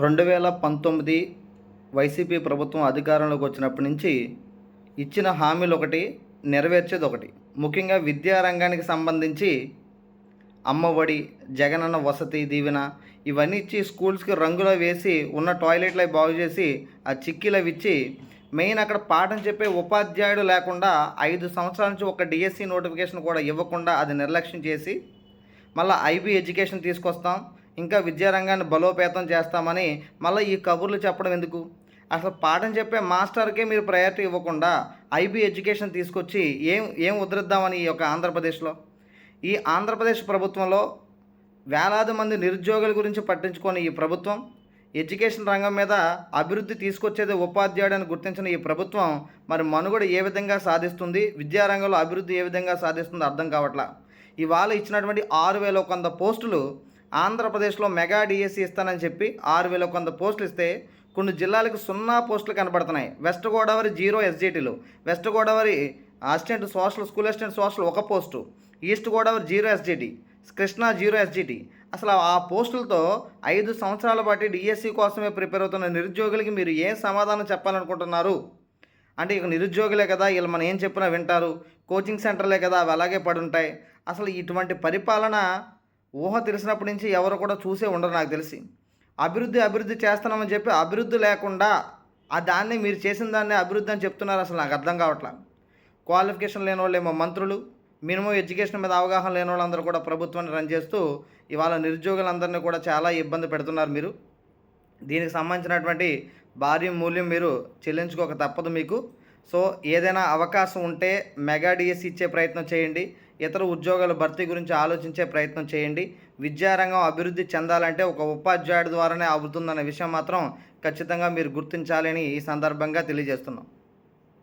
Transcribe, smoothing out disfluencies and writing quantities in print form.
2019 YCP ప్రభుత్వం అధికారంలోకి వచ్చినప్పటి నుంచి ఇచ్చిన హామీలు ఒకటి, నెరవేర్చేది ఒకటి. ముఖ్యంగా విద్యా రంగానికి సంబంధించి అమ్మఒడి, జగనన్న వసతి దీవెన ఇవన్నీ ఇచ్చి స్కూల్స్కి రంగులు వేసి ఉన్న టాయిలెట్లు అవి బాగు చేసి ఆ చిక్కీలు అవి ఇచ్చి మెయిన్ అక్కడ పాఠం చెప్పే ఉపాధ్యాయుడు లేకుండా 5 సంవత్సరాల నుంచి ఒక డిఎస్సి నోటిఫికేషన్ కూడా ఇవ్వకుండా అది నిర్లక్ష్యం చేసి మళ్ళీ ఐబీ ఎడ్యుకేషన్ తీసుకొస్తాం, ఇంకా విద్యారంగాన్ని బలోపేతం చేస్తామని మళ్ళీ ఈ కబుర్లు చెప్పడం ఎందుకు? అసలు పాఠం చెప్పే మాస్టర్కే మీరు ప్రయారిటీ ఇవ్వకుండా ఐబీ ఎడ్యుకేషన్ తీసుకొచ్చి ఏం ఏం ఉద్ధరిద్దామని ఈ యొక్క ఆంధ్రప్రదేశ్లో, ఈ ఆంధ్రప్రదేశ్ ప్రభుత్వంలో వేలాది మంది నిరుద్యోగుల గురించి పట్టించుకొని ఈ ప్రభుత్వం ఎడ్యుకేషన్ రంగం మీద అభివృద్ధి తీసుకొచ్చేది ఉపాధ్యాయుడని గుర్తించిన ఈ ప్రభుత్వం మరి మనుగడ ఏ విధంగా సాధిస్తుంది, విద్యారంగంలో అభివృద్ధి ఏ విధంగా సాధిస్తుందో అర్థం కావట్లా. ఇవాళ ఇచ్చినటువంటి 6,100 పోస్టులు ఆంధ్రప్రదేశ్లో మెగా డిఎస్సి ఇస్తానని చెప్పి 6,100 పోస్టులు ఇస్తే కొన్ని జిల్లాలకు 0 పోస్టులు కనబడుతున్నాయి. వెస్ట్ గోదావరి 0 ఎస్జిటిలు, west Godavari assistant social school assistant social 1 post, east Godavari 0 SGT, Krishna 0 SGT. అసలు ఆ పోస్టులతో 5 సంవత్సరాల పాటు డిఎస్సి కోసమే ప్రిపేర్ అవుతున్న నిరుద్యోగులకి మీరు ఏం సమాధానం చెప్పాలనుకుంటున్నారు? అంటే ఇక నిరుద్యోగులే కదా, వీళ్ళు మనం ఏం చెప్పినా వింటారు, కోచింగ్ సెంటర్లే కదా అవి అలాగే పడుంటాయి. అసలు ఇటువంటి పరిపాలన ఊహ తెలిసినప్పటి నుంచి ఎవరు కూడా చూసే ఉండరు నాకు తెలిసి. అభివృద్ధి చేస్తున్నామని చెప్పి అభివృద్ధి లేకుండా ఆ దాన్ని మీరు చేసిన దాన్ని అభివృద్ధి అని చెప్తున్నారు. అసలు నాకు అర్థం కావట్లా. క్వాలిఫికేషన్ లేని వాళ్ళేమో మంత్రులు, మినిమం ఎడ్యుకేషన్ మీద అవగాహన లేని వాళ్ళందరూ కూడా ప్రభుత్వాన్ని రన్ చేస్తూ ఇవాళ నిరుద్యోగులందరినీ కూడా చాలా ఇబ్బంది పెడుతున్నారు మీరు. దీనికి సంబంధించినటువంటి భారీ మూల్యం మీరు చెల్లించుకోక తప్పదు మీకు. సో ఏదైనా అవకాశం ఉంటే మెగా డిఎస్సి ఇచ్చే ప్రయత్నం చేయండి, ఇతర ఉద్యోగాల భర్తీ గురించి ఆలోచించే ప్రయత్నం చేయండి. విద్యారంగం అభివృద్ధి చెందాలంటే ఒక ఉపాధ్యాయుడి ద్వారానే అవుతుందన్న విషయం మాత్రం ఖచ్చితంగా మీరు గుర్తించాలని ఈ సందర్భంగా తెలియజేస్తున్నాం.